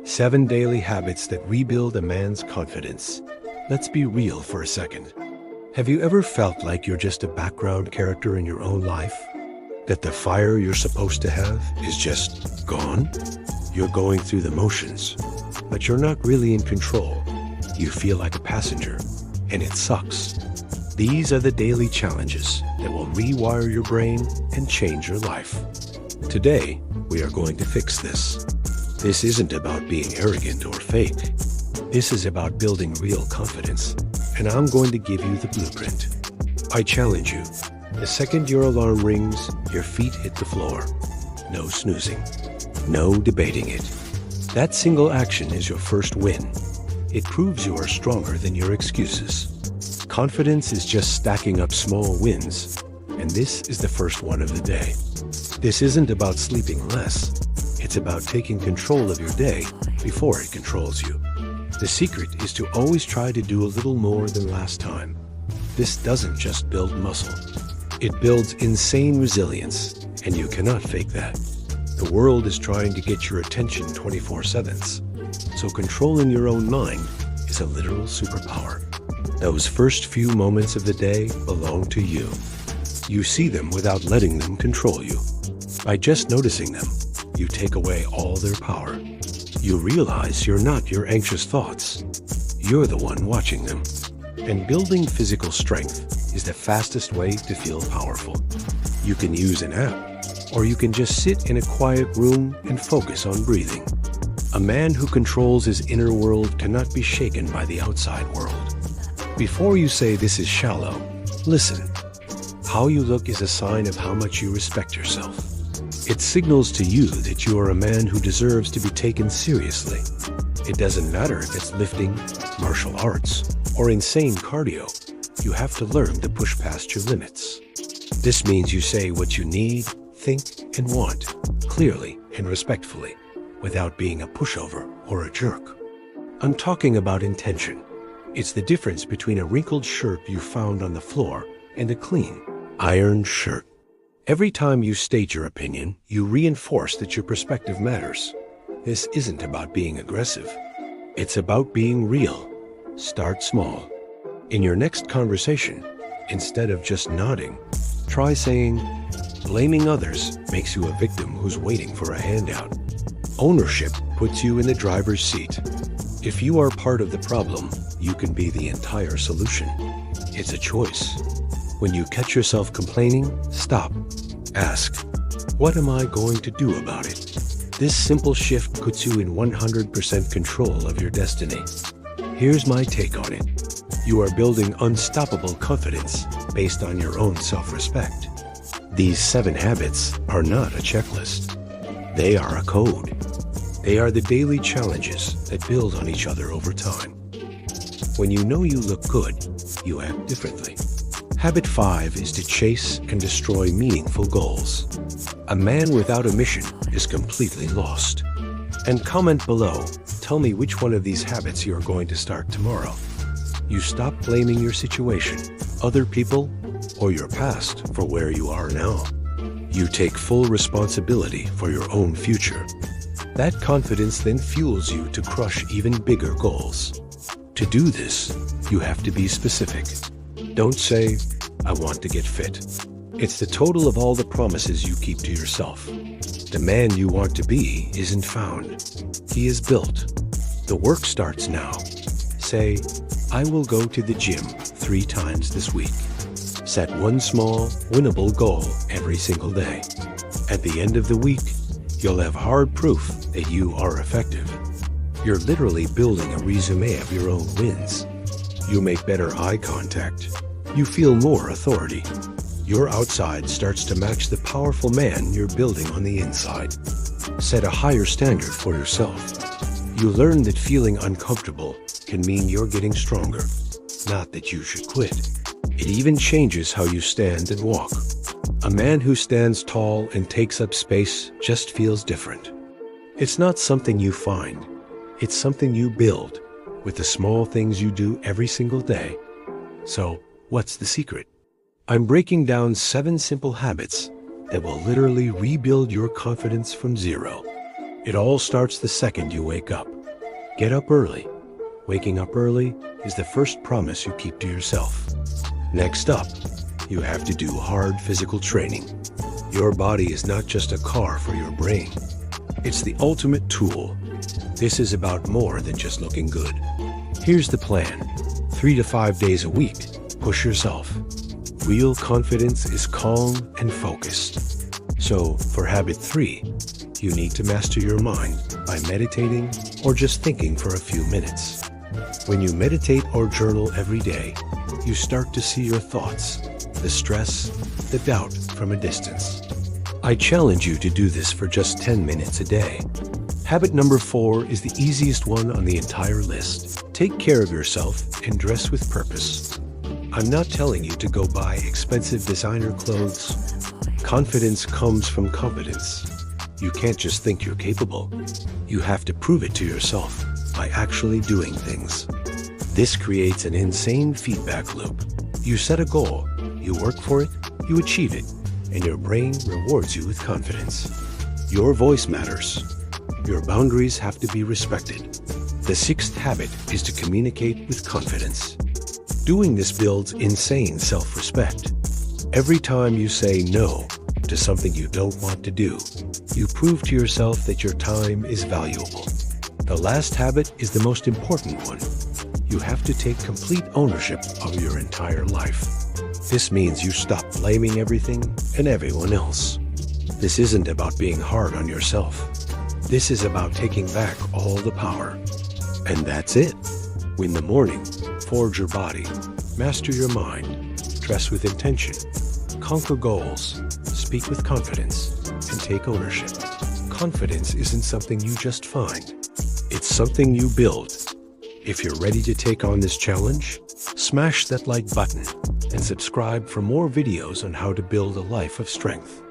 7 daily habits that rebuild a man's confidence. Let's be real for a second. Have you ever felt like you're just a background character in your own life? That the fire you're supposed to have is just gone? You're going through the motions, but you're not really in control. You feel like a passenger, and it sucks. These are the daily challenges that will rewire your brain and change your life. Today, we are going to fix this. This isn't about being arrogant or fake. This is about building real confidence, and I'm going to give you the blueprint. I challenge you. The second your alarm rings, your feet hit the floor. No snoozing. No debating it. That single action is your first win. It proves you are stronger than your excuses. Confidence is just stacking up small wins, and this is the first one of the day. This isn't about sleeping less. It's about taking control of your day before it controls you. The secret is to always try to do a little more than last time. This doesn't just build muscle. It builds insane resilience, and you cannot fake that. The world is trying to get your attention 24/7, so controlling your own mind is a literal superpower. Those first few moments of the day belong to you. You see them without letting them control you. By just noticing them, you take away all their power. You realize you're not your anxious thoughts. You're the one watching them. And building physical strength is the fastest way to feel powerful. You can use an app, or you can just sit in a quiet room and focus on breathing. A man who controls his inner world cannot be shaken by the outside world. Before you say this is shallow, listen. How you look is a sign of how much you respect yourself. It signals to you that you are a man who deserves to be taken seriously. It doesn't matter if it's lifting, martial arts, or insane cardio. You have to learn to push past your limits. This means you say what you need, think, and want, clearly and respectfully, without being a pushover or a jerk. I'm talking about intention. It's the difference between a wrinkled shirt you found on the floor and a clean, ironed shirt. Every time you state your opinion, you reinforce that your perspective matters. This isn't about being aggressive. It's about being real. Start small. In your next conversation, instead of just nodding, try saying, "Blaming others makes you a victim who's waiting for a handout. Ownership puts you in the driver's seat. If you are part of the problem, you can be the entire solution." It's a choice. When you catch yourself complaining, stop. Ask, what am I going to do about it? This simple shift puts you in 100% control of your destiny. Here's my take on it. You are building unstoppable confidence based on your own self-respect. These 7 habits are not a checklist. They are a code. They are the daily challenges that build on each other over time. When you know you look good, you act differently. Habit 5 is to chase and destroy meaningful goals. A man without a mission is completely lost. And comment below, tell me which one of these habits you are going to start tomorrow. You stop blaming your situation, other people, or your past for where you are now. You take full responsibility for your own future. That confidence then fuels you to crush even bigger goals. To do this, you have to be specific. Don't say, "I want to get fit." It's the total of all the promises you keep to yourself. The man you want to be isn't found. He is built. The work starts now. Say, "I will go to the gym 3 times this week." Set one small, winnable goal every single day. At the end of the week, you'll have hard proof that you are effective. You're literally building a resume of your own wins. You make better eye contact. You feel more authority. Your outside starts to match the powerful man you're building on the inside. Set a higher standard for yourself. You learn that feeling uncomfortable can mean you're getting stronger, not that you should quit. It even changes how you stand and walk. A man who stands tall and takes up space just feels different. It's not something you find. It's something you build with the small things you do every single day. So, what's the secret? I'm breaking down 7 simple habits that will literally rebuild your confidence from zero. It all starts the second you wake up. Get up early. Waking up early is the first promise you keep to yourself. Next up, you have to do hard physical training. Your body is not just a car for your brain. It's the ultimate tool. This is about more than just looking good. Here's the plan. 3 to 5 days a week, push yourself. Real confidence is calm and focused. So, for habit 3, you need to master your mind by meditating or just thinking for a few minutes. When you meditate or journal every day, you start to see your thoughts, the stress, the doubt from a distance. I challenge you to do this for just 10 minutes a day. Habit number 4 is the easiest one on the entire list. Take care of yourself and dress with purpose. I'm not telling you to go buy expensive designer clothes. Confidence comes from competence. You can't just think you're capable. You have to prove it to yourself by actually doing things. This creates an insane feedback loop. You set a goal, you work for it, you achieve it, and your brain rewards you with confidence. Your voice matters. Your boundaries have to be respected. The 6th habit is to communicate with confidence. Doing this builds insane self-respect. Every time you say no to something you don't want to do, you prove to yourself that your time is valuable. The last habit is the most important one. You have to take complete ownership of your entire life. This means you stop blaming everything and everyone else. This isn't about being hard on yourself. This is about taking back all the power. And that's it. Win the morning, forge your body, master your mind, dress with intention, conquer goals, speak with confidence, and take ownership. Confidence isn't something you just find. It's something you build. If you're ready to take on this challenge, smash that like button and subscribe for more videos on how to build a life of strength.